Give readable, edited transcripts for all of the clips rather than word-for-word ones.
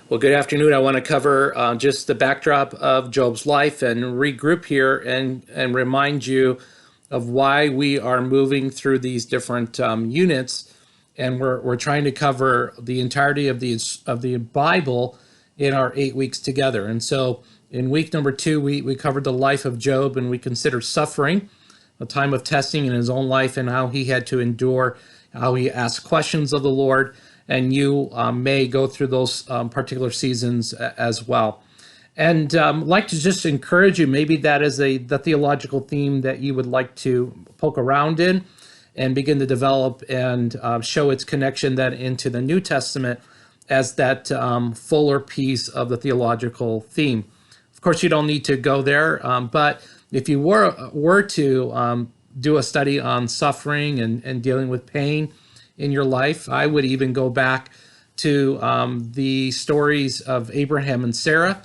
Well, good afternoon. I want to cover just the backdrop of Job's life and regroup here and remind you of why we are moving through these different units. And we're trying to cover the entirety of the Bible in our 8 weeks together. And so in week number 2, we covered the life of Job and we considered suffering, a time of testing in his own life and how he had to endure, how he asked questions of the Lord, and you may go through those particular seasons as well. And like to just encourage you, maybe that is the theological theme that you would like to poke around in and begin to develop and show its connection then into the New Testament as that fuller piece of the theological theme. Of course, you don't need to go there, but if you were to do a study on suffering and dealing with pain in your life, I would even go back to the stories of Abraham and Sarah.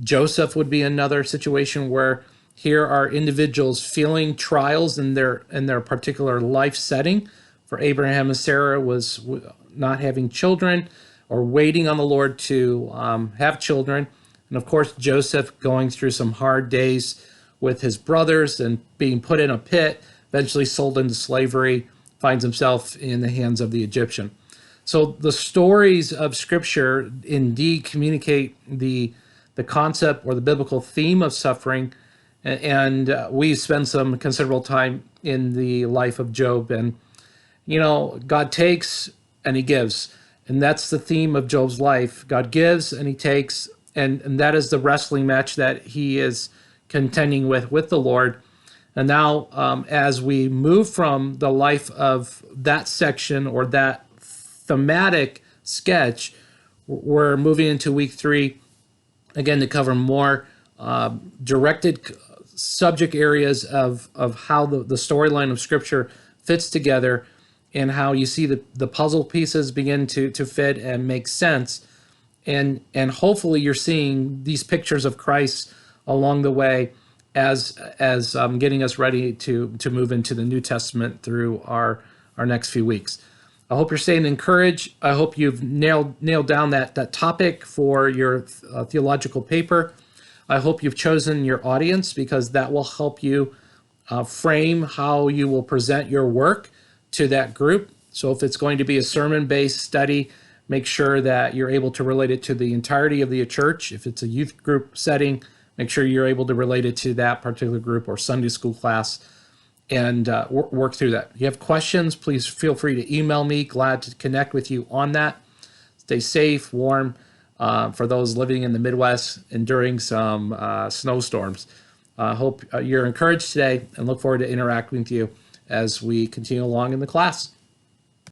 Joseph would be another situation where here are individuals feeling trials in their particular life setting. For Abraham and Sarah was not having children or waiting on the Lord to have children. And of course, Joseph going through some hard days with his brothers and being put in a pit, eventually sold into slavery, finds himself in the hands of the Egyptian. So the stories of Scripture indeed communicate the concept or the biblical theme of suffering, and we spend some considerable time in the life of Job. And God takes and He gives, and that's the theme of Job's life. God gives and He takes, and that is the wrestling match that he is contending with the Lord. And now, as we move from the life of that section or that thematic sketch, we're moving into week 3, again, to cover more directed subject areas of how the storyline of Scripture fits together and how you see the puzzle pieces begin to fit and make sense. And hopefully you're seeing these pictures of Christ along the way as getting us ready to move into the New Testament through our next few weeks. I hope you're staying encouraged. I hope you've nailed down that topic for your theological paper. I hope you've chosen your audience, because that will help you frame how you will present your work to that group. So if it's going to be a sermon-based study, make sure that you're able to relate it to the entirety of the church. If it's a youth group setting, make sure you're able to relate it to that particular group or Sunday school class, and work through that. If you have questions, please feel free to email me. Glad to connect with you on that. Stay safe, warm, for those living in the Midwest enduring some snowstorms. I hope you're encouraged today and look forward to interacting with you as we continue along in the class.